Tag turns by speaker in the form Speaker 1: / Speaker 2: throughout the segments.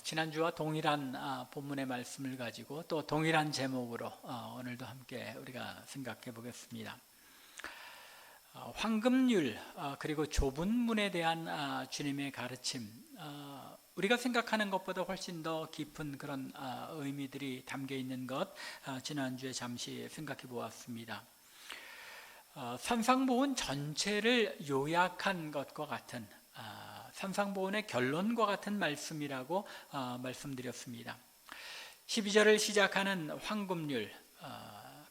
Speaker 1: 지난주와 동일한 본문의 말씀을 가지고 또 동일한 제목으로 오늘도 함께 우리가 생각해 보겠습니다. 황금률 그리고 좁은 문에 대한 주님의 가르침, 우리가 생각하는 것보다 훨씬 더 깊은 그런 의미들이 담겨 있는 것, 지난주에 잠시 생각해 보았습니다. 산상보훈 전체를 요약한 것과 같은, 산상보훈의 결론과 같은 말씀이라고 말씀드렸습니다. 12절을 시작하는 황금률,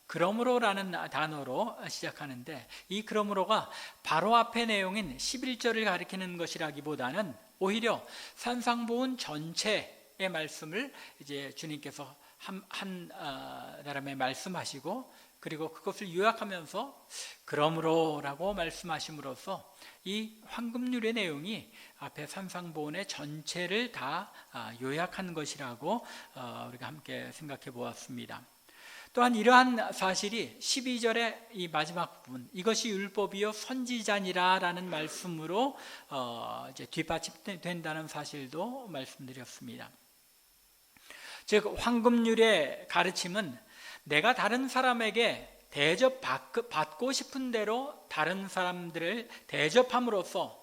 Speaker 1: 그러므로라는 단어로 시작하는데, 이 그러므로가 바로 앞의 내용인 11절을 가리키는 것이라기보다는 오히려 산상보훈 전체의 말씀을 이제 주님께서 한 나름에 말씀하시고, 그리고 그것을 요약하면서 그러므로라고 말씀하심으로써 이 황금률의 내용이 앞에 산상보훈의 전체를 다 요약한 것이라고 우리가 함께 생각해 보았습니다. 또한 이러한 사실이 12절의 이 마지막 부분, 이것이 율법이요 선지자니라 라는 말씀으로 이제 뒷받침된다는 사실도 말씀드렸습니다. 즉 황금률의 가르침은 내가 다른 사람에게 대접받고 싶은 대로 다른 사람들을 대접함으로써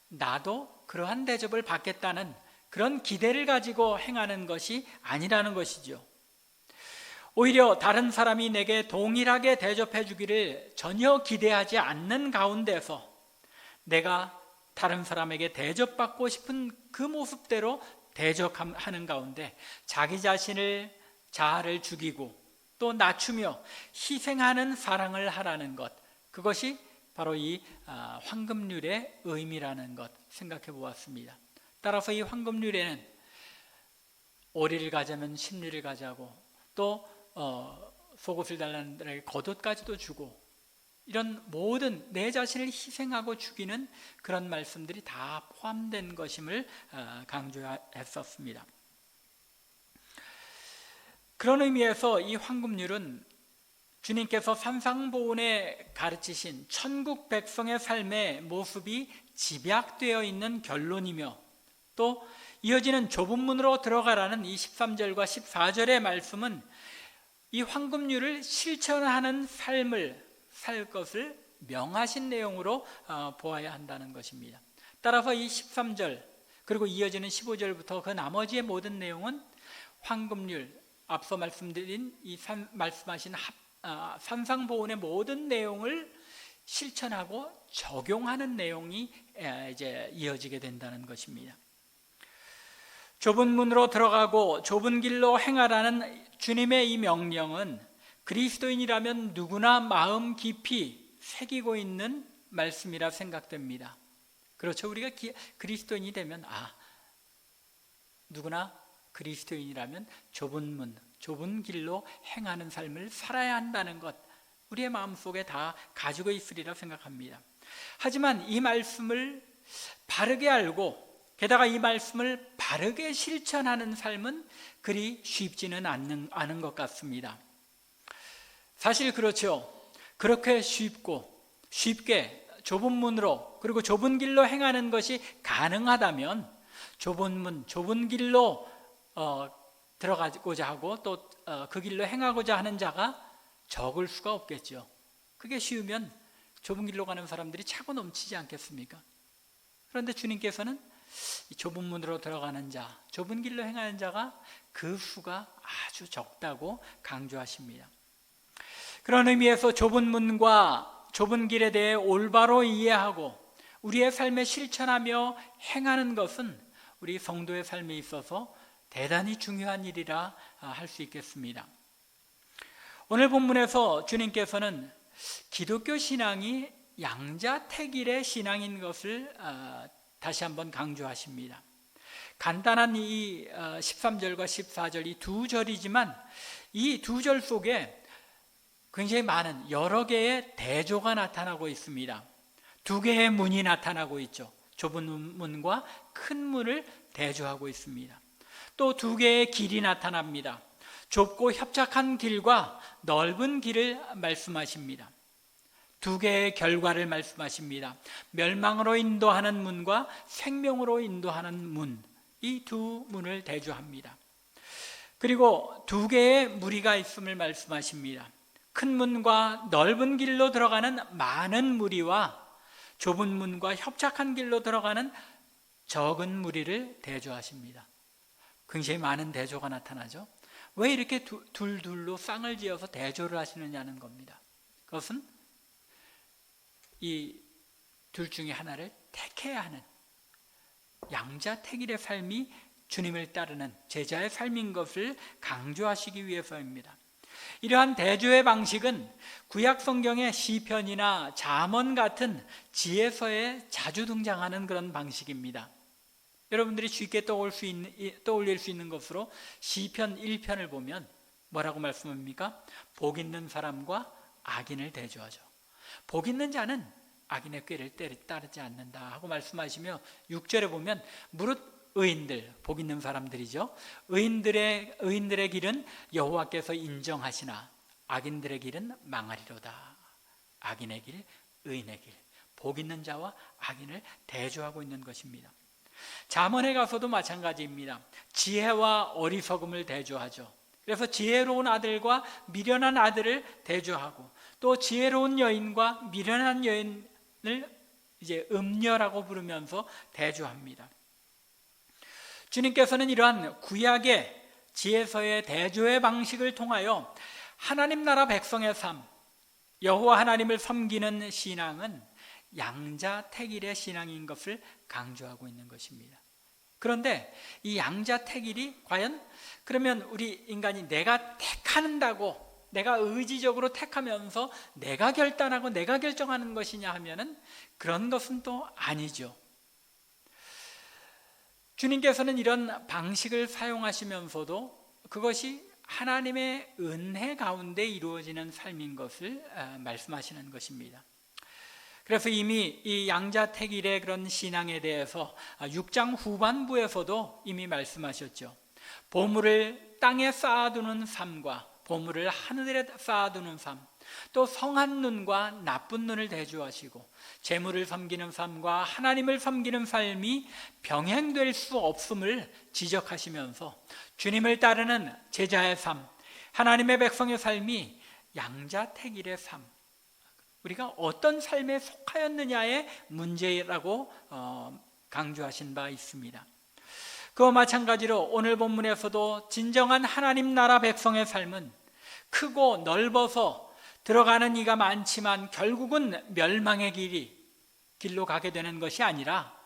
Speaker 1: 나도 그러한 대접을 받겠다는 그런 기대를 가지고 행하는 것이 아니라는 것이죠. 오히려 다른 사람이 내게 동일하게 대접해 주기를 전혀 기대하지 않는 가운데서 내가 다른 사람에게 대접받고 싶은 그 모습대로 대접하는 가운데 자기 자아를 죽이고 또 낮추며 희생하는 사랑을 하라는 것, 그것이 바로 이 황금률의 의미라는 것 생각해 보았습니다. 따라서 이 황금률에는 오리를 가자면 십리를 가자고, 또 속옷을 달라는 자에게 겉옷까지도 주고, 이런 모든 내 자신을 희생하고 죽이는 그런 말씀들이 다 포함된 것임을 강조했었습니다. 그런 의미에서 이 황금률은 주님께서 산상보훈에 가르치신 천국 백성의 삶의 모습이 집약되어 있는 결론이며, 또 이어지는 좁은 문으로 들어가라는 이 13절과 14절의 말씀은 이 황금률을 실천하는 삶을 살 것을 명하신 내용으로 보아야 한다는 것입니다. 따라서 이 13절 그리고 이어지는 15절부터 그 나머지의 모든 내용은 황금률, 앞서 말씀드린 말씀하신 산상보훈의 모든 내용을 실천하고 적용하는 내용이 이제 이어지게 된다는 것입니다. 좁은 문으로 들어가고 좁은 길로 행하라는 주님의 이 명령은 그리스도인이라면 누구나 마음 깊이 새기고 있는 말씀이라 생각됩니다. 그렇죠. 우리가 그리스도인이 되면 누구나 그리스도인이라면 좁은 문, 좁은 길로 행하는 삶을 살아야 한다는 것, 우리의 마음속에 다 가지고 있으리라 생각합니다. 하지만 이 말씀을 바르게 알고 게다가 이 말씀을 바르게 실천하는 삶은 그리 쉽지는 않은 것 같습니다. 사실 그렇죠. 그렇게 쉽게 좁은 문으로 그리고 좁은 길로 행하는 것이 가능하다면 좁은 문, 좁은 길로 들어가고자 하고 또 그 길로 행하고자 하는 자가 적을 수가 없겠죠. 그게 쉬우면 좁은 길로 가는 사람들이 차고 넘치지 않겠습니까? 그런데 주님께서는 이 좁은 문으로 들어가는 자, 좁은 길로 행하는 자가 그 수가 아주 적다고 강조하십니다. 그런 의미에서 좁은 문과 좁은 길에 대해 올바로 이해하고 우리의 삶에 실천하며 행하는 것은 우리 성도의 삶에 있어서 대단히 중요한 일이라 할 수 있겠습니다. 오늘 본문에서 주님께서는 기독교 신앙이 양자택일의 신앙인 것을 다시 한번 강조하십니다. 간단한 이 13절과 14절 이 두 절이지만 이 두 절 속에 굉장히 많은 여러 개의 대조가 나타나고 있습니다. 두 개의 문이 나타나고 있죠. 좁은 문과 큰 문을 대조하고 있습니다. 또 두 개의 길이 나타납니다. 좁고 협착한 길과 넓은 길을 말씀하십니다. 두 개의 결과를 말씀하십니다. 멸망으로 인도하는 문과 생명으로 인도하는 문, 이 두 문을 대조합니다. 그리고 두 개의 무리가 있음을 말씀하십니다. 큰 문과 넓은 길로 들어가는 많은 무리와 좁은 문과 협착한 길로 들어가는 적은 무리를 대조하십니다. 굉장히 많은 대조가 나타나죠. 왜 이렇게 둘둘로 쌍을 지어서 대조를 하시느냐는 겁니다. 그것은 이 둘 중에 하나를 택해야 하는 양자택일의 삶이 주님을 따르는 제자의 삶인 것을 강조하시기 위해서입니다. 이러한 대조의 방식은 구약 성경의 시편이나 잠언 같은 지혜서에 자주 등장하는 그런 방식입니다. 여러분들이 쉽게 떠올릴 수 있는 것으로 시편 1편을 보면 뭐라고 말씀합니까? 복 있는 사람과 악인을 대조하죠. 복 있는 자는 악인의 꾀를 따르지 않는다 하고 말씀하시며 6절에 보면 무릇 의인들, 복 있는 사람들이죠. 의인들의 길은 여호와께서 인정하시나 악인들의 길은 망하리로다. 악인의 길, 의인의 길, 복 있는 자와 악인을 대조하고 있는 것입니다. 잠언에 가서도 마찬가지입니다. 지혜와 어리석음을 대조하죠. 그래서 지혜로운 아들과 미련한 아들을 대조하고 또 지혜로운 여인과 미련한 여인을 이제 음녀라고 부르면서 대조합니다. 주님께서는 이러한 구약의 지혜서의 대조의 방식을 통하여 하나님 나라 백성의 삶, 여호와 하나님을 섬기는 신앙은 양자택일의 신앙인 것을 강조하고 있는 것입니다. 그런데 이 양자택일이 과연 그러면 우리 인간이 내가 택한다고 내가 의지적으로 택하면서 내가 결단하고 내가 결정하는 것이냐 하면은 그런 것은 또 아니죠. 주님께서는 이런 방식을 사용하시면서도 그것이 하나님의 은혜 가운데 이루어지는 삶인 것을 말씀하시는 것입니다. 그래서 이미 이 양자택일의 그런 신앙에 대해서 6장 후반부에서도 이미 말씀하셨죠. 보물을 땅에 쌓아두는 삶과 보물을 하늘에 쌓아두는 삶, 또 성한 눈과 나쁜 눈을 대조하시고 재물을 섬기는 삶과 하나님을 섬기는 삶이 병행될 수 없음을 지적하시면서 주님을 따르는 제자의 삶, 하나님의 백성의 삶이 양자택일의 삶, 우리가 어떤 삶에 속하였느냐의 문제라고 강조하신 바 있습니다. 그와 마찬가지로 오늘 본문에서도 진정한 하나님 나라 백성의 삶은 크고 넓어서 들어가는 이가 많지만 결국은 멸망의 길로 가게 되는 것이 아니라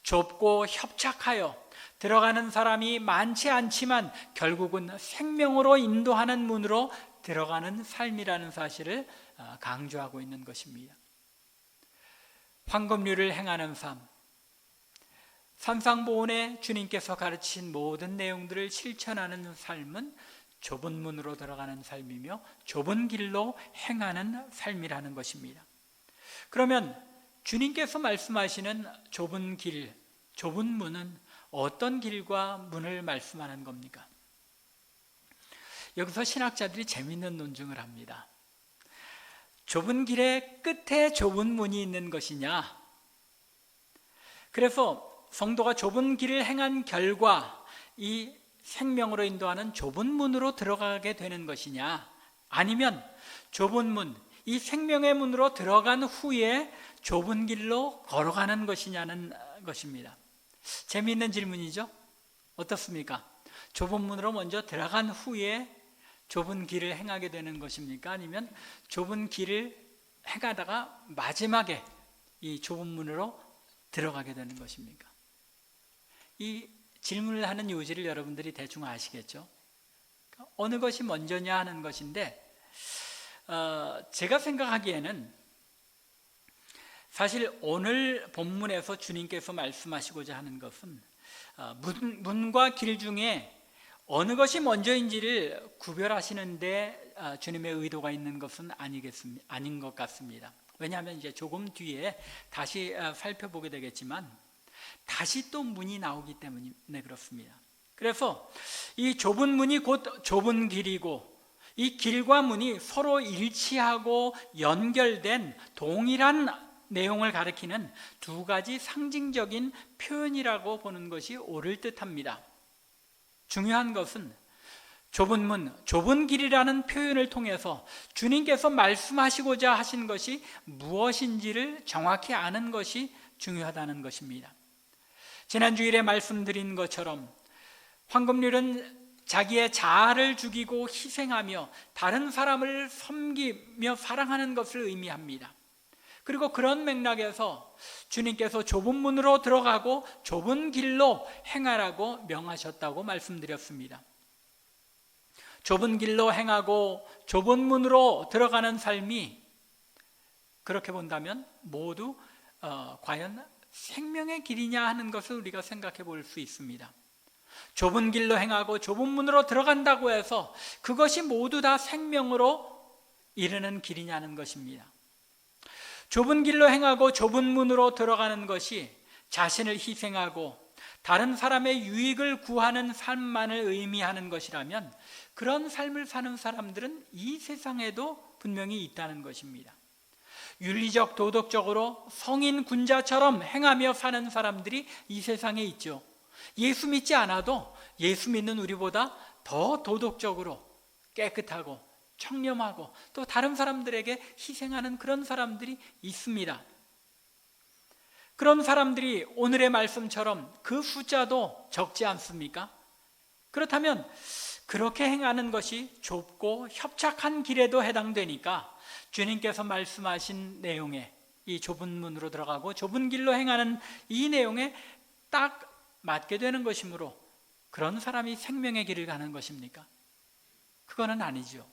Speaker 1: 좁고 협착하여 들어가는 사람이 많지 않지만 결국은 생명으로 인도하는 문으로 들어가는 삶이라는 사실을 강조하고 있는 것입니다. 황금률을 행하는 삶, 산상보훈에 주님께서 가르치신 모든 내용들을 실천하는 삶은 좁은 문으로 들어가는 삶이며 좁은 길로 행하는 삶이라는 것입니다. 그러면 주님께서 말씀하시는 좁은 길, 좁은 문은 어떤 길과 문을 말씀하는 겁니까? 여기서 신학자들이 재미있는 논증을 합니다. 좁은 길의 끝에 좁은 문이 있는 것이냐? 그래서 성도가 좁은 길을 행한 결과 이 생명으로 인도하는 좁은 문으로 들어가게 되는 것이냐, 아니면 좁은 문, 이 생명의 문으로 들어간 후에 좁은 길로 걸어가는 것이냐는 것입니다. 재미있는 질문이죠? 어떻습니까? 좁은 문으로 먼저 들어간 후에 좁은 길을 행하게 되는 것입니까? 아니면 좁은 길을 행하다가 마지막에 이 좁은 문으로 들어가게 되는 것입니까? 이 질문을 하는 요지를 여러분들이 대충 아시겠죠? 어느 것이 먼저냐 하는 것인데 제가 생각하기에는 사실 오늘 본문에서 주님께서 말씀하시고자 하는 것은 문과 길 중에 어느 것이 먼저인지를 구별하시는데 주님의 의도가 있는 것은 아닌 것 같습니다. 왜냐하면 이제 조금 뒤에 다시 살펴보게 되겠지만 다시 또 문이 나오기 때문에 그렇습니다. 그래서 이 좁은 문이 곧 좁은 길이고 이 길과 문이 서로 일치하고 연결된 동일한 내용을 가리키는 두 가지 상징적인 표현이라고 보는 것이 옳을 듯합니다. 중요한 것은 좁은 문, 좁은 길이라는 표현을 통해서 주님께서 말씀하시고자 하신 것이 무엇인지를 정확히 아는 것이 중요하다는 것입니다. 지난주일에 말씀드린 것처럼 황금률은 자기의 자아를 죽이고 희생하며 다른 사람을 섬기며 사랑하는 것을 의미합니다. 그리고 그런 맥락에서 주님께서 좁은 문으로 들어가고 좁은 길로 행하라고 명하셨다고 말씀드렸습니다. 좁은 길로 행하고 좁은 문으로 들어가는 삶이 그렇게 본다면 모두 과연 생명의 길이냐 하는 것을 우리가 생각해 볼 수 있습니다. 좁은 길로 행하고 좁은 문으로 들어간다고 해서 그것이 모두 다 생명으로 이르는 길이냐는 것입니다. 좁은 길로 행하고 좁은 문으로 들어가는 것이 자신을 희생하고 다른 사람의 유익을 구하는 삶만을 의미하는 것이라면 그런 삶을 사는 사람들은 이 세상에도 분명히 있다는 것입니다. 윤리적, 도덕적으로 성인 군자처럼 행하며 사는 사람들이 이 세상에 있죠. 예수 믿지 않아도 예수 믿는 우리보다 더 도덕적으로 깨끗하고 청렴하고 또 다른 사람들에게 희생하는 그런 사람들이 있습니다. 그런 사람들이 오늘의 말씀처럼 그 숫자도 적지 않습니까? 그렇다면 그렇게 행하는 것이 좁고 협착한 길에도 해당되니까 주님께서 말씀하신 내용에 이 좁은 문으로 들어가고 좁은 길로 행하는 이 내용에 딱 맞게 되는 것이므로 그런 사람이 생명의 길을 가는 것입니까? 그거는 아니죠.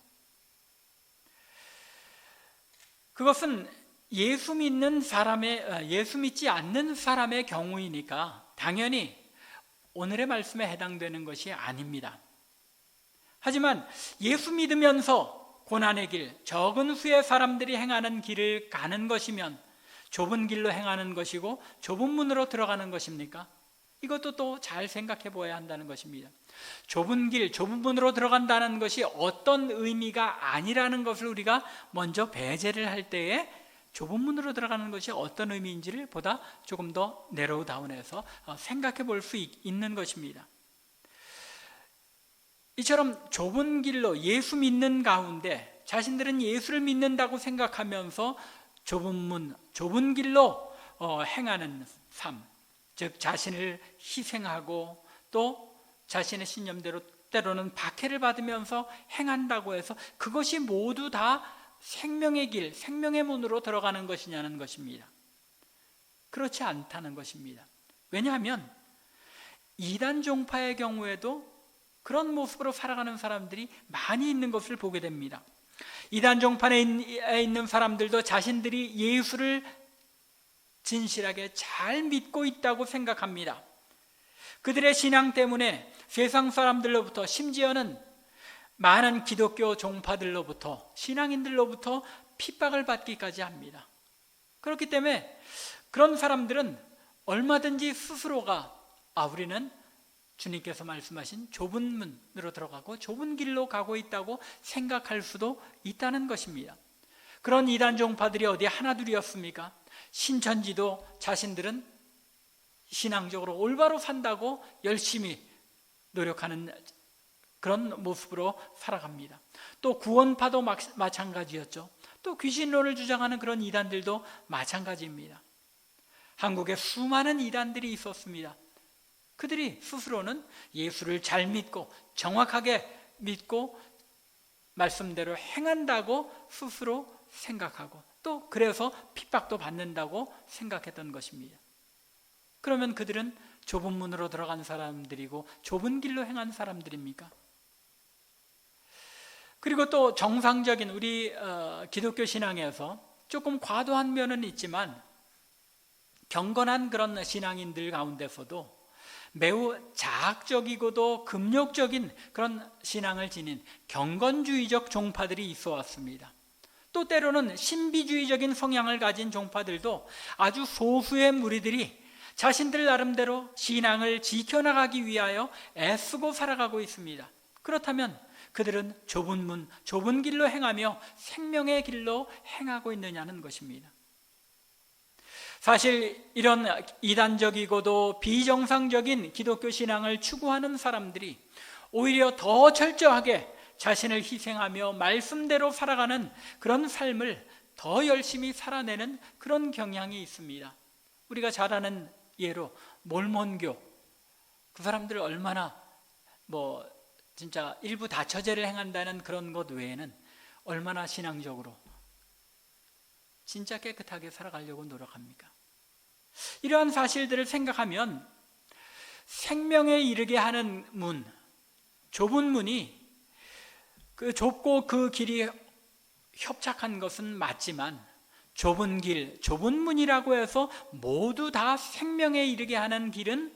Speaker 1: 그것은 예수 믿지 않는 사람의 경우이니까 당연히 오늘의 말씀에 해당되는 것이 아닙니다. 하지만 예수 믿으면서 고난의 길, 적은 수의 사람들이 행하는 길을 가는 것이면 좁은 길로 행하는 것이고 좁은 문으로 들어가는 것입니까? 이것도 또 잘 생각해 보아야 한다는 것입니다. 좁은 길, 좁은 문으로 들어간다는 것이 어떤 의미가 아니라는 것을 우리가 먼저 배제를 할 때에 좁은 문으로 들어가는 것이 어떤 의미인지를 보다 조금 더 내로우 다운해서 생각해 볼 수 있는 것입니다. 이처럼 좁은 길로 예수 믿는 가운데 자신들은 예수를 믿는다고 생각하면서 좁은 문, 좁은 길로 행하는 삶, 즉 자신을 희생하고 또 자신의 신념대로 때로는 박해를 받으면서 행한다고 해서 그것이 모두 다 생명의 길, 생명의 문으로 들어가는 것이냐는 것입니다. 그렇지 않다는 것입니다. 왜냐하면 이단 종파의 경우에도 그런 모습으로 살아가는 사람들이 많이 있는 것을 보게 됩니다. 이단 종파에 있는 사람들도 자신들이 예수를 진실하게 잘 믿고 있다고 생각합니다. 그들의 신앙 때문에 세상 사람들로부터 심지어는 많은 기독교 종파들로부터 신앙인들로부터 핍박을 받기까지 합니다. 그렇기 때문에 그런 사람들은 얼마든지 스스로가 우리는 주님께서 말씀하신 좁은 문으로 들어가고 좁은 길로 가고 있다고 생각할 수도 있다는 것입니다. 그런 이단 종파들이 어디 하나둘이었습니까? 신천지도 자신들은 신앙적으로 올바로 산다고 열심히 노력하는 그런 모습으로 살아갑니다. 또 구원파도 마찬가지였죠. 또 귀신론을 주장하는 그런 이단들도 마찬가지입니다. 한국에 수많은 이단들이 있었습니다. 그들이 스스로는 예수를 잘 믿고 정확하게 믿고 말씀대로 행한다고 스스로 생각하고 또 그래서 핍박도 받는다고 생각했던 것입니다. 그러면 그들은 좁은 문으로 들어간 사람들이고 좁은 길로 행한 사람들입니까? 그리고 또 정상적인 우리 기독교 신앙에서 조금 과도한 면은 있지만 경건한 그런 신앙인들 가운데서도 매우 자학적이고도 금욕적인 그런 신앙을 지닌 경건주의적 종파들이 있어 왔습니다. 또 때로는 신비주의적인 성향을 가진 종파들도 아주 소수의 무리들이 자신들 나름대로 신앙을 지켜나가기 위하여 애쓰고 살아가고 있습니다. 그렇다면 그들은 좁은 문, 좁은 길로 행하며 생명의 길로 행하고 있느냐는 것입니다. 사실 이런 이단적이고도 비정상적인 기독교 신앙을 추구하는 사람들이 오히려 더 철저하게 자신을 희생하며 말씀대로 살아가는 그런 삶을 더 열심히 살아내는 그런 경향이 있습니다. 우리가 잘 아는 예로 몰몬교, 그 사람들 얼마나 진짜 일부 다처제를 행한다는 그런 것 외에는 얼마나 신앙적으로 진짜 깨끗하게 살아가려고 노력합니까? 이러한 사실들을 생각하면 생명에 이르게 하는 문, 좁은 문이 그 좁고 그 길이 협착한 것은 맞지만 좁은 길, 좁은 문이라고 해서 모두 다 생명에 이르게 하는 길은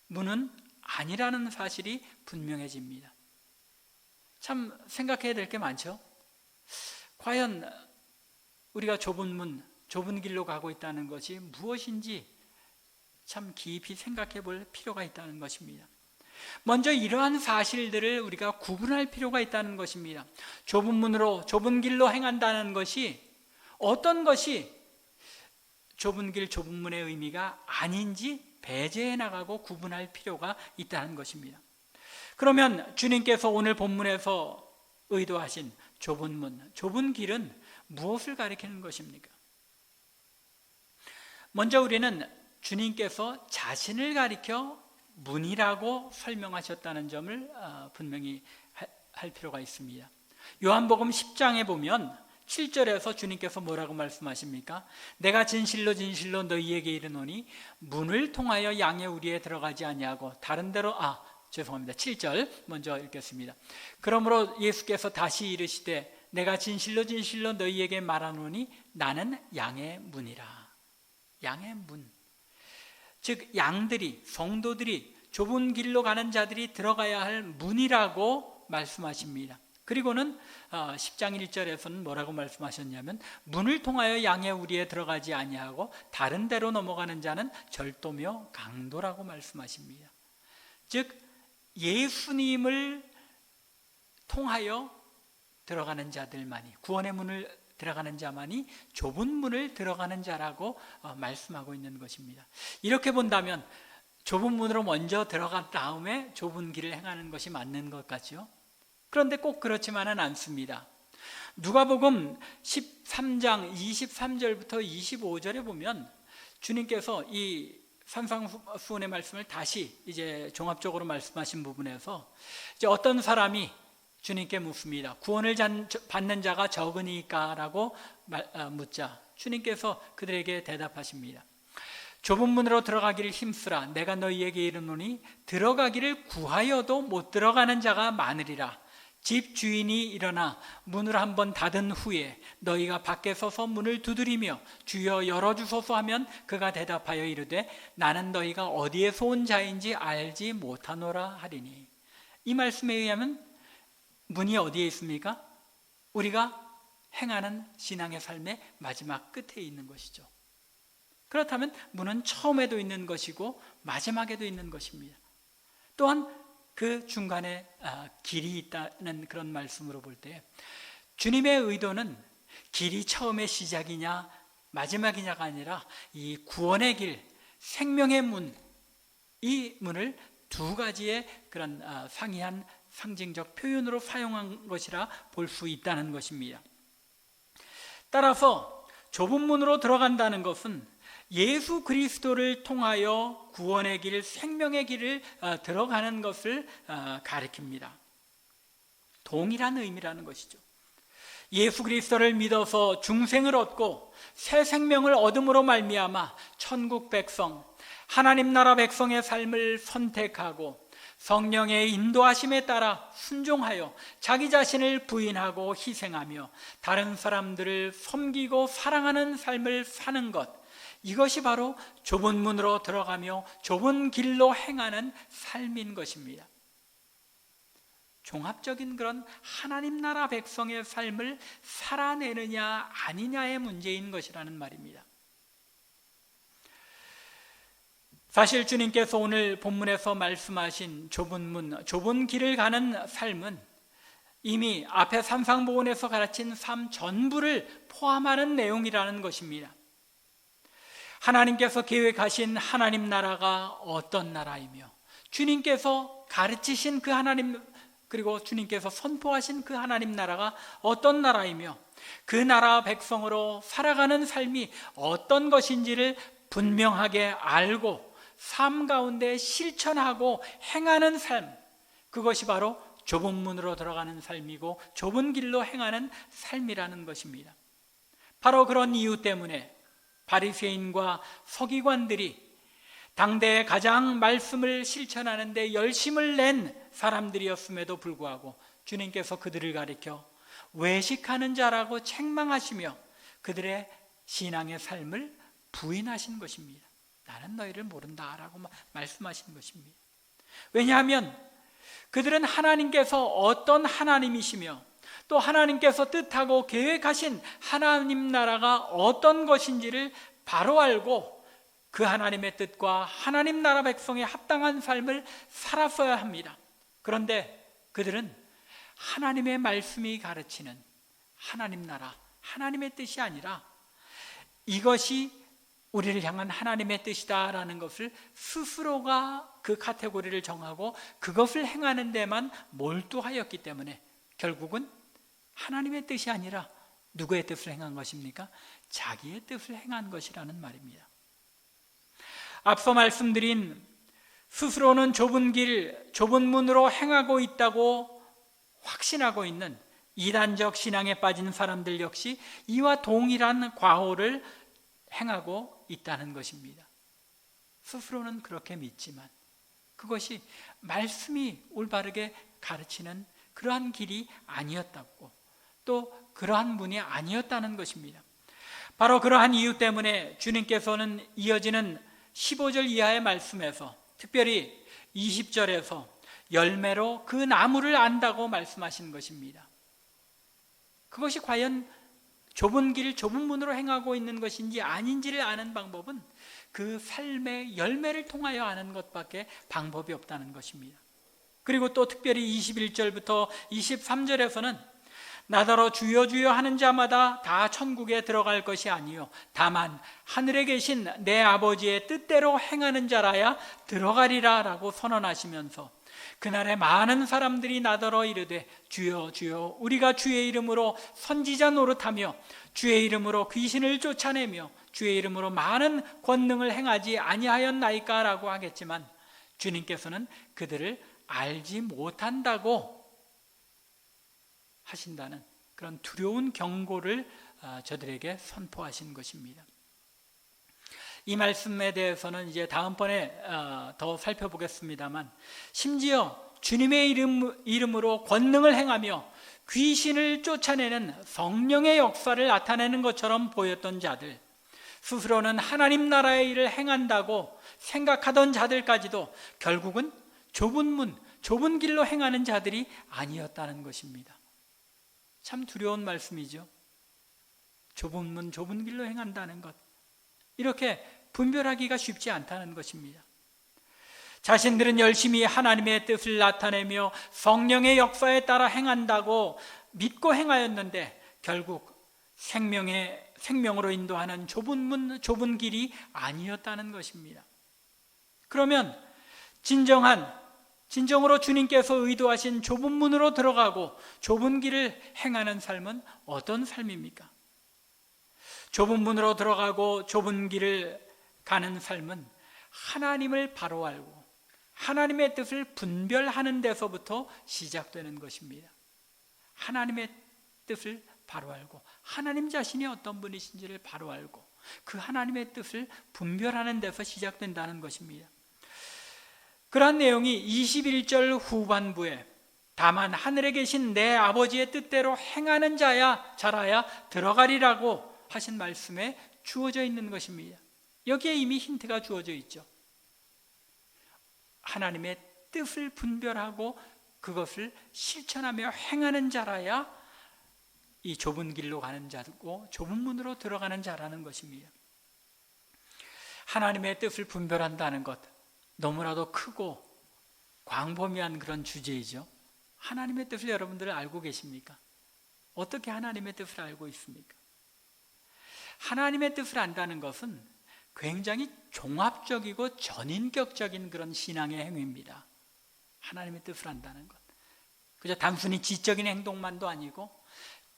Speaker 1: 문은 아니라는 사실이 분명해집니다. 참 생각해야 될 게 많죠. 과연 우리가 좁은 문, 좁은 길로 가고 있다는 것이 무엇인지 참 깊이 생각해 볼 필요가 있다는 것입니다. 먼저 이러한 사실들을 우리가 구분할 필요가 있다는 것입니다. 좁은 문으로, 좁은 길로 행한다는 것이 어떤 것이 좁은 길, 좁은 문의 의미가 아닌지 배제해 나가고 구분할 필요가 있다는 것입니다. 그러면 주님께서 오늘 본문에서 의도하신 좁은 문, 좁은 길은 무엇을 가리키는 것입니까? 먼저 우리는 주님께서 자신을 가리켜 문이라고 설명하셨다는 점을 분명히 할 필요가 있습니다. 요한복음 10장에 보면 7절에서 주님께서 뭐라고 말씀하십니까? 내가 진실로 진실로 너희에게 이르노니 문을 통하여 양의 우리에 들어가지 아니하고 다른 데로 7절 먼저 읽겠습니다. 그러므로 예수께서 다시 이르시되 내가 진실로 진실로 너희에게 말하노니 나는 양의 문이라. 양의 문, 즉 양들이, 성도들이, 좁은 길로 가는 자들이 들어가야 할 문이라고 말씀하십니다. 그리고는 10장 1절에서는 뭐라고 말씀하셨냐면 문을 통하여 양의 우리에 들어가지 아니하고 다른 데로 넘어가는 자는 절도며 강도라고 말씀하십니다. 즉 예수님을 통하여 들어가는 자들만이, 구원의 문을 들어가는 자만이 좁은 문을 들어가는 자라고 말씀하고 있는 것입니다. 이렇게 본다면 좁은 문으로 먼저 들어간 다음에 좁은 길을 행하는 것이 맞는 것 같죠? 그런데 꼭 그렇지만은 않습니다. 누가복음 13장 23절부터 25절에 보면 주님께서 이 산상수훈의 말씀을 다시 이제 종합적으로 말씀하신 부분에서 이제 어떤 사람이 주님께 묻습니다. 구원을 받는 자가 적으니까라고 묻자 주님께서 그들에게 대답하십니다. 좁은 문으로 들어가기를 힘쓰라. 내가 너희에게 이르노니 들어가기를 구하여도 못 들어가는 자가 많으리라. 집 주인이 일어나 문을 한번 닫은 후에 너희가 밖에 서서 문을 두드리며 주여 열어주소서 하면 그가 대답하여 이르되 나는 너희가 어디에서 온 자인지 알지 못하노라 하리니. 이 말씀에 의하면 문이 어디에 있습니까? 우리가 행하는 신앙의 삶의 마지막 끝에 있는 것이죠. 그렇다면 문은 처음에도 있는 것이고 마지막에도 있는 것입니다. 또한 그 중간에 길이 있다는 그런 말씀으로 볼 때 주님의 의도는 길이 처음의 시작이냐 마지막이냐가 아니라 이 구원의 길, 생명의 문, 이 문을 두 가지의 그런 상이한 상징적 표현으로 사용한 것이라 볼 수 있다는 것입니다. 따라서 좁은 문으로 들어간다는 것은 예수 그리스도를 통하여 구원의 길, 생명의 길을 들어가는 것을 가리킵니다. 동일한 의미라는 것이죠. 예수 그리스도를 믿어서 중생을 얻고 새 생명을 얻음으로 말미암아 천국 백성, 하나님 나라 백성의 삶을 선택하고 성령의 인도하심에 따라 순종하여 자기 자신을 부인하고 희생하며 다른 사람들을 섬기고 사랑하는 삶을 사는 것, 이것이 바로 좁은 문으로 들어가며 좁은 길로 행하는 삶인 것입니다. 종합적인 그런 하나님 나라 백성의 삶을 살아내느냐 아니냐의 문제인 것이라는 말입니다. 사실 주님께서 오늘 본문에서 말씀하신 좁은 문, 좁은 길을 가는 삶은 이미 앞에 산상보훈에서 가르친 삶 전부를 포함하는 내용이라는 것입니다. 하나님께서 계획하신 하나님 나라가 어떤 나라이며 주님께서 가르치신 그 하나님, 그리고 주님께서 선포하신 그 하나님 나라가 어떤 나라이며 그 나라 백성으로 살아가는 삶이 어떤 것인지를 분명하게 알고 삶 가운데 실천하고 행하는 삶, 그것이 바로 좁은 문으로 들어가는 삶이고 좁은 길로 행하는 삶이라는 것입니다. 바로 그런 이유 때문에 바리새인과 서기관들이 당대에 가장 말씀을 실천하는 데 열심을 낸 사람들이었음에도 불구하고 주님께서 그들을 가리켜 외식하는 자라고 책망하시며 그들의 신앙의 삶을 부인하신 것입니다. 나는 너희를 모른다라고 말씀하신 것입니다. 왜냐하면 그들은 하나님께서 어떤 하나님이시며 또 하나님께서 뜻하고 계획하신 하나님 나라가 어떤 것인지를 바로 알고 그 하나님의 뜻과 하나님 나라 백성의 합당한 삶을 살았어야 합니다. 그런데 그들은 하나님의 말씀이 가르치는 하나님 나라, 하나님의 뜻이 아니라 이것이 우리를 향한 하나님의 뜻이다라는 것을 스스로가 그 카테고리를 정하고 그것을 행하는 데만 몰두하였기 때문에 결국은 하나님의 뜻이 아니라 누구의 뜻을 행한 것입니까? 자기의 뜻을 행한 것이라는 말입니다. 앞서 말씀드린 스스로는 좁은 길, 좁은 문으로 행하고 있다고 확신하고 있는 이단적 신앙에 빠진 사람들 역시 이와 동일한 과오를 행하고 있다는 것입니다. 스스로는 그렇게 믿지만 그것이 말씀이 올바르게 가르치는 그러한 길이 아니었다고, 또 그러한 문이 아니었다는 것입니다. 바로 그러한 이유 때문에 주님께서는 이어지는 15절 이하의 말씀에서 특별히 20절에서 열매로 그 나무를 안다고 말씀하신 것입니다. 그것이 과연 좁은 길, 좁은 문으로 행하고 있는 것인지 아닌지를 아는 방법은 그 삶의 열매를 통하여 아는 것밖에 방법이 없다는 것입니다. 그리고 또 특별히 21절부터 23절에서는 나더러 주여 주여 하는 자마다 다 천국에 들어갈 것이 아니요 다만 하늘에 계신 내 아버지의 뜻대로 행하는 자라야 들어가리라 라고 선언하시면서 그날에 많은 사람들이 나더러 이르되 주여 주여 우리가 주의 이름으로 선지자 노릇하며 주의 이름으로 귀신을 쫓아내며 주의 이름으로 많은 권능을 행하지 아니하였나이까 라고 하겠지만 주님께서는 그들을 알지 못한다고 하신다는 그런 두려운 경고를 저들에게 선포하신 것입니다. 이 말씀에 대해서는 이제 다음번에 더 살펴보겠습니다만 심지어 주님의 이름으로 권능을 행하며 귀신을 쫓아내는 성령의 역사를 나타내는 것처럼 보였던 자들, 스스로는 하나님 나라의 일을 행한다고 생각하던 자들까지도 결국은 좁은 문, 좁은 길로 행하는 자들이 아니었다는 것입니다. 참 두려운 말씀이죠. 좁은 문, 좁은 길로 행한다는 것, 이렇게 분별하기가 쉽지 않다는 것입니다. 자신들은 열심히 하나님의 뜻을 나타내며 성령의 역사에 따라 행한다고 믿고 행하였는데 결국 생명으로 인도하는 좁은 문, 좁은 길이 아니었다는 것입니다. 그러면 진정으로 주님께서 의도하신 좁은 문으로 들어가고 좁은 길을 행하는 삶은 어떤 삶입니까? 좁은 문으로 들어가고 좁은 길을 가는 삶은 하나님을 바로 알고 하나님의 뜻을 분별하는 데서부터 시작되는 것입니다. 하나님의 뜻을 바로 알고 하나님 자신이 어떤 분이신지를 바로 알고 그 하나님의 뜻을 분별하는 데서 시작된다는 것입니다. 그러한 내용이 21절 후반부에 다만 하늘에 계신 내 아버지의 뜻대로 행하는 자라야 들어가리라고 하신 말씀에 주어져 있는 것입니다. 여기에 이미 힌트가 주어져 있죠. 하나님의 뜻을 분별하고 그것을 실천하며 행하는 자라야 이 좁은 길로 가는 자고 좁은 문으로 들어가는 자라는 것입니다. 하나님의 뜻을 분별한다는 것, 너무나도 크고 광범위한 그런 주제이죠. 하나님의 뜻을 여러분들 알고 계십니까? 어떻게 하나님의 뜻을 알고 있습니까? 하나님의 뜻을 안다는 것은 굉장히 종합적이고 전인격적인 그런 신앙의 행위입니다. 하나님의 뜻을 한다는 것. 그저 단순히 지적인 행동만도 아니고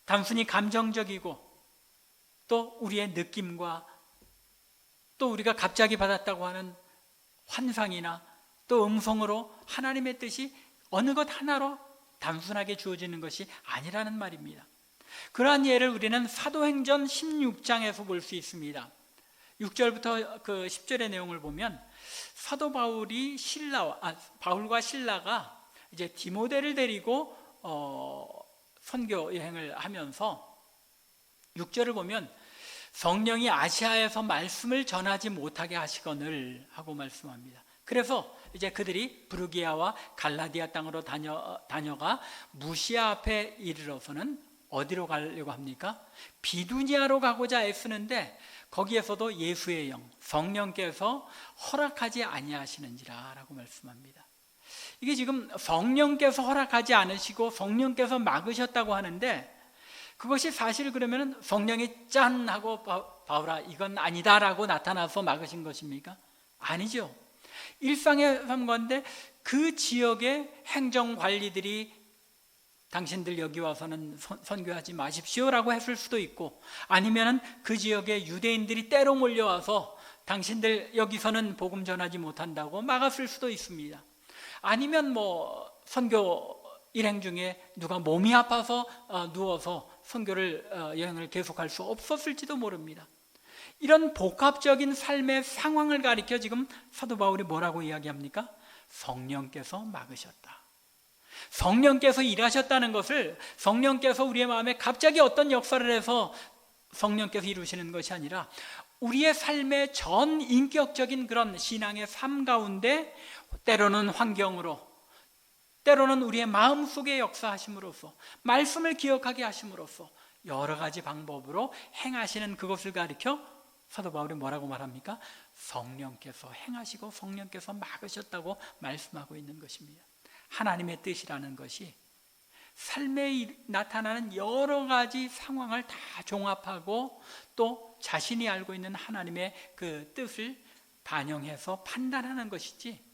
Speaker 1: 단순히 감정적이고 또 우리의 느낌과 또 우리가 갑자기 받았다고 하는 환상이나 또 음성으로 하나님의 뜻이 어느 것 하나로 단순하게 주어지는 것이 아니라는 말입니다. 그러한 예를 우리는 사도행전 16장에서 볼 수 있습니다. 6절부터 그 10절의 내용을 보면 사도 바울과 실라가 이제 디모데를 데리고 선교 여행을 하면서 6절을 보면 성령이 아시아에서 말씀을 전하지 못하게 하시거늘 하고 말씀합니다. 그래서 이제 그들이 브루기아와 갈라디아 땅으로 다녀가 무시아 앞에 이르러서는 어디로 가려고 합니까? 비두니아로 가고자 애쓰는데 거기에서도 예수의 영, 성령께서 허락하지 아니하시는지라 라고 말씀합니다. 이게 지금 성령께서 허락하지 않으시고 성령께서 막으셨다고 하는데 그것이 사실 그러면 성령이 짠 하고 바울아 이건 아니다라고 나타나서 막으신 것입니까? 아니죠. 일상의 삶 가운데 그 지역의 행정관리들이 당신들 여기 와서는 선교하지 마십시오라고 했을 수도 있고 아니면 그 지역의 유대인들이 때로 몰려와서 당신들 여기서는 복음 전하지 못한다고 막았을 수도 있습니다. 아니면 뭐 선교 일행 중에 누가 몸이 아파서 누워서 선교를 여행을 계속할 수 없었을지도 모릅니다. 이런 복합적인 삶의 상황을 가리켜 지금 사도 바울이 뭐라고 이야기합니까? 성령께서 막으셨다. 성령께서 일하셨다는 것을 성령께서 우리의 마음에 갑자기 어떤 역사를 해서 성령께서 이루시는 것이 아니라 우리의 삶의 전 인격적인 그런 신앙의 삶 가운데 때로는 환경으로 때로는 우리의 마음속에 역사하심으로써 말씀을 기억하게 하심으로써 여러 가지 방법으로 행하시는 그것을 가리켜 사도 바울이 뭐라고 말합니까? 성령께서 행하시고 성령께서 막으셨다고 말씀하고 있는 것입니다. 하나님의 뜻이라는 것이 삶에 나타나는 여러 가지 상황을 다 종합하고 또 자신이 알고 있는 하나님의 그 뜻을 반영해서 판단하는 것이지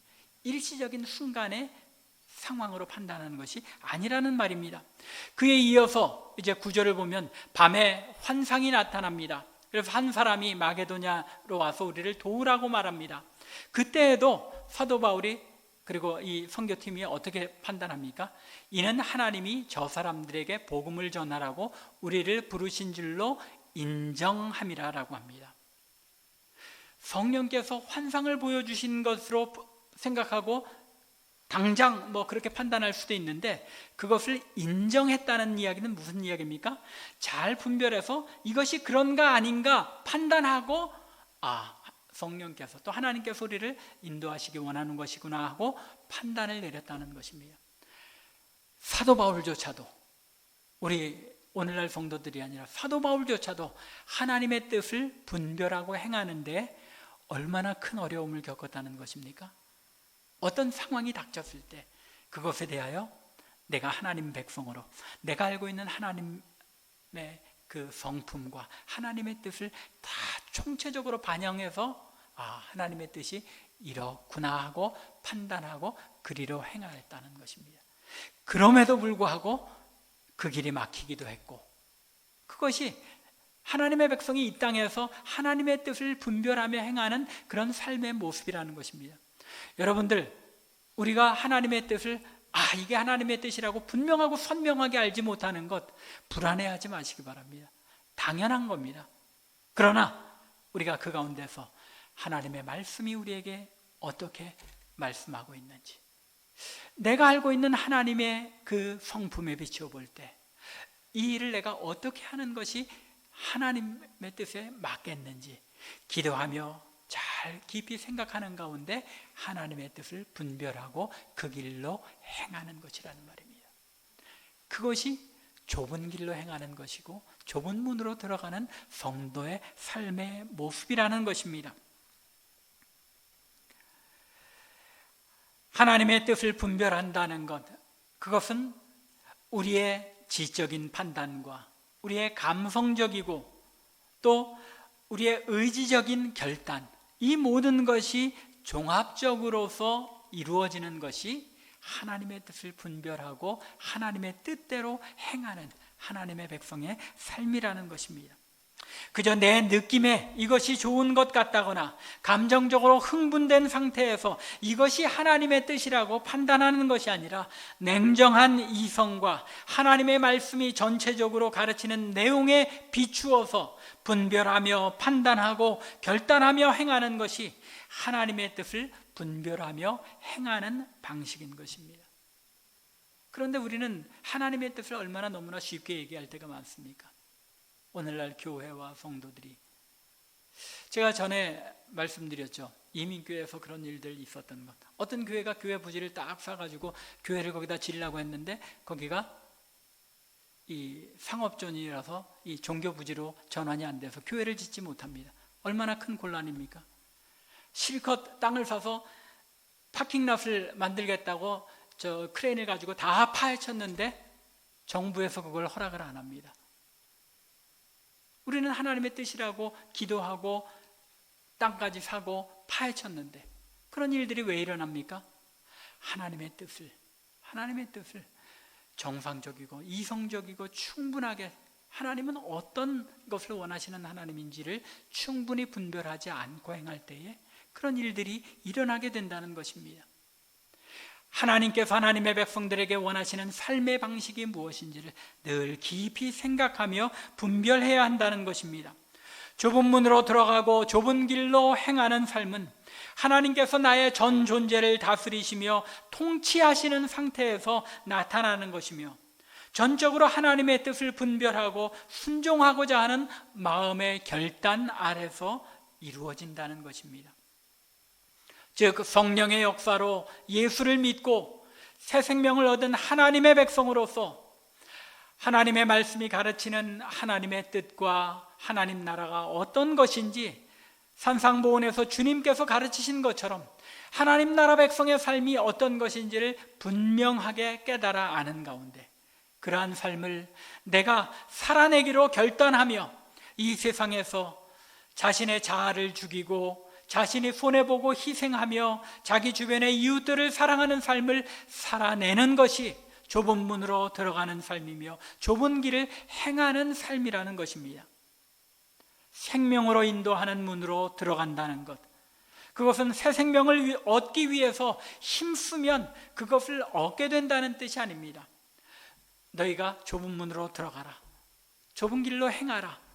Speaker 1: 일시적인 순간의 상황으로 판단하는 것이 아니라는 말입니다. 그에 이어서 이제 9절을 보면 밤에 환상이 나타납니다. 그래서 한 사람이 마게도냐로 와서 우리를 도우라고 말합니다. 그때에도 사도 바울이 그리고 이 선교팀이 어떻게 판단합니까? 이는 하나님이 저 사람들에게 복음을 전하라고 우리를 부르신 줄로 인정함이라 라고 합니다. 성령께서 환상을 보여주신 것으로 생각하고 당장 뭐 그렇게 판단할 수도 있는데 그것을 인정했다는 이야기는 무슨 이야기입니까? 잘 분별해서 이것이 그런가 아닌가 판단하고 성령께서 또 하나님께서 우리를 인도하시기 원하는 것이구나 하고 판단을 내렸다는 것입니다. 사도 바울조차도 우리 오늘날 성도들이 아니라 사도 바울조차도 하나님의 뜻을 분별하고 행하는데 얼마나 큰 어려움을 겪었다는 것입니까? 어떤 상황이 닥쳤을 때 그것에 대하여 내가 하나님 백성으로 내가 알고 있는 하나님의 그 성품과 하나님의 뜻을 다 총체적으로 반영해서 하나님의 뜻이 이렇구나 하고 판단하고 그리로 행하였다는 것입니다. 그럼에도 불구하고 그 길이 막히기도 했고 그것이 하나님의 백성이 이 땅에서 하나님의 뜻을 분별하며 행하는 그런 삶의 모습이라는 것입니다. 여러분들 우리가 하나님의 뜻을 이게 하나님의 뜻이라고 분명하고 선명하게 알지 못하는 것 불안해하지 마시기 바랍니다. 당연한 겁니다. 그러나 우리가 그 가운데서 하나님의 말씀이 우리에게 어떻게 말씀하고 있는지 내가 알고 있는 하나님의 그 성품에 비추어 볼 때 이 일을 내가 어떻게 하는 것이 하나님의 뜻에 맞겠는지 기도하며 잘 깊이 생각하는 가운데 하나님의 뜻을 분별하고 그 길로 행하는 것이라는 말입니다. 그것이 좁은 길로 행하는 것이고 좁은 문으로 들어가는 성도의 삶의 모습이라는 것입니다. 하나님의 뜻을 분별한다는 것, 그것은 우리의 지적인 판단과 우리의 감성적이고 또 우리의 의지적인 결단, 이 모든 것이 종합적으로서 이루어지는 것이 하나님의 뜻을 분별하고 하나님의 뜻대로 행하는 하나님의 백성의 삶이라는 것입니다. 그저 내 느낌에 이것이 좋은 것 같다거나 감정적으로 흥분된 상태에서 이것이 하나님의 뜻이라고 판단하는 것이 아니라 냉정한 이성과 하나님의 말씀이 전체적으로 가르치는 내용에 비추어서 분별하며 판단하고 결단하며 행하는 것이 하나님의 뜻을 분별하며 행하는 방식인 것입니다. 그런데 우리는 하나님의 뜻을 얼마나 너무나 쉽게 얘기할 때가 많습니까? 오늘날 교회와 성도들이, 제가 전에 말씀드렸죠. 이민교회에서 그런 일들이 있었던 것. 어떤 교회가 교회 부지를 딱 사가지고 교회를 거기다 지으려고 했는데 거기가 이 상업존이라서 이 종교 부지로 전환이 안 돼서 교회를 짓지 못합니다. 얼마나 큰 곤란입니까? 실컷 땅을 사서 파킹랏을 만들겠다고 저 크레인을 가지고 다 파헤쳤는데 정부에서 그걸 허락을 안 합니다. 우리는 하나님의 뜻이라고 기도하고 땅까지 사고 파헤쳤는데 그런 일들이 왜 일어납니까? 하나님의 뜻을 정상적이고 이성적이고 충분하게, 하나님은 어떤 것을 원하시는 하나님인지를 충분히 분별하지 않고 행할 때에 그런 일들이 일어나게 된다는 것입니다. 하나님께서 하나님의 백성들에게 원하시는 삶의 방식이 무엇인지를 늘 깊이 생각하며 분별해야 한다는 것입니다. 좁은 문으로 들어가고 좁은 길로 행하는 삶은 하나님께서 나의 전 존재를 다스리시며 통치하시는 상태에서 나타나는 것이며 전적으로 하나님의 뜻을 분별하고 순종하고자 하는 마음의 결단 아래서 이루어진다는 것입니다. 즉 성령의 역사로 예수를 믿고 새 생명을 얻은 하나님의 백성으로서 하나님의 말씀이 가르치는 하나님의 뜻과 하나님 나라가 어떤 것인지 산상보훈에서 주님께서 가르치신 것처럼 하나님 나라 백성의 삶이 어떤 것인지를 분명하게 깨달아 아는 가운데 그러한 삶을 내가 살아내기로 결단하며 이 세상에서 자신의 자아를 죽이고 자신이 손해보고 희생하며 자기 주변의 이웃들을 사랑하는 삶을 살아내는 것이 좁은 문으로 들어가는 삶이며 좁은 길을 행하는 삶이라는 것입니다. 생명으로 인도하는 문으로 들어간다는 것, 그것은 새 생명을 얻기 위해서 힘쓰면 그것을 얻게 된다는 뜻이 아닙니다. 너희가 좁은 문으로 들어가라, 좁은 길로 행하라,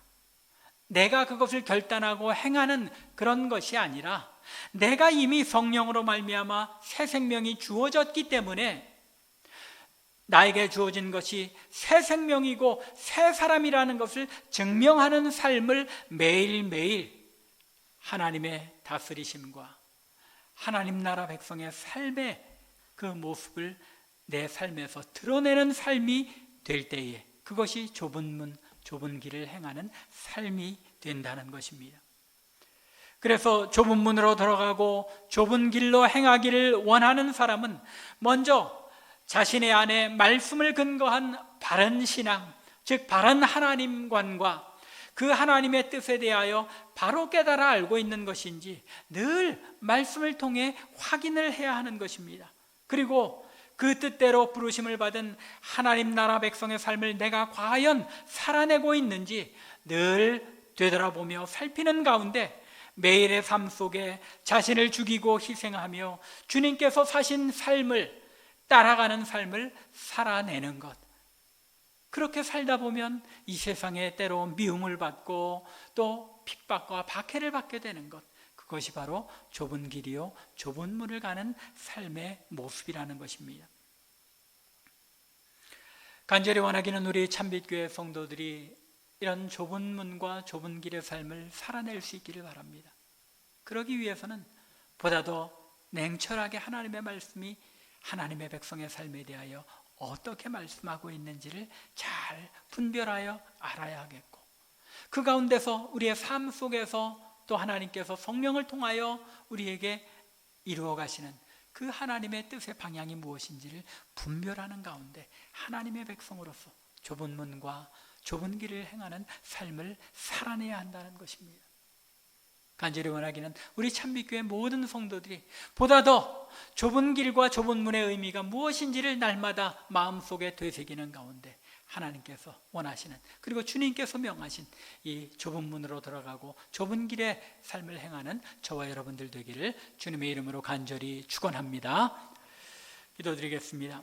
Speaker 1: 내가 그것을 결단하고 행하는 그런 것이 아니라 내가 이미 성령으로 말미암아 새 생명이 주어졌기 때문에 나에게 주어진 것이 새 생명이고 새 사람이라는 것을 증명하는 삶을 매일매일 하나님의 다스리심과 하나님 나라 백성의 삶의 그 모습을 내 삶에서 드러내는 삶이 될 때에 그것이 좁은 문, 좁은 길을 행하는 삶이 된다는 것입니다. 그래서 좁은 문으로 들어가고 좁은 길로 행하기를 원하는 사람은 먼저 자신의 안에 말씀을 근거한 바른 신앙, 즉 바른 하나님관과 그 하나님의 뜻에 대하여 바로 깨달아 알고 있는 것인지 늘 말씀을 통해 확인을 해야 하는 것입니다. 그리고 그 뜻대로 부르심을 받은 하나님 나라 백성의 삶을 내가 과연 살아내고 있는지 늘 되돌아보며 살피는 가운데 매일의 삶 속에 자신을 죽이고 희생하며 주님께서 사신 삶을 따라가는 삶을 살아내는 것, 그렇게 살다 보면 이 세상에 때로 미움을 받고 또 핍박과 박해를 받게 되는 것, 그것이 바로 좁은 길이요 좁은 문을 가는 삶의 모습이라는 것입니다. 간절히 원하기는 우리 참빛교회 성도들이 이런 좁은 문과 좁은 길의 삶을 살아낼 수 있기를 바랍니다. 그러기 위해서는 보다 더 냉철하게 하나님의 말씀이 하나님의 백성의 삶에 대하여 어떻게 말씀하고 있는지를 잘 분별하여 알아야 하겠고, 그 가운데서 우리의 삶 속에서 또 하나님께서 성령을 통하여 우리에게 이루어 가시는 그 하나님의 뜻의 방향이 무엇인지를 분별하는 가운데 하나님의 백성으로서 좁은 문과 좁은 길을 행하는 삶을 살아내야 한다는 것입니다. 간절히 원하기는 우리 참빛교회 모든 성도들이 보다 더 좁은 길과 좁은 문의 의미가 무엇인지를 날마다 마음속에 되새기는 가운데 하나님께서 원하시는, 그리고 주님께서 명하신 이 좁은 문으로 들어가고 좁은 길의 삶을 행하는 저와 여러분들 되기를 주님의 이름으로 간절히 축원합니다. 기도드리겠습니다.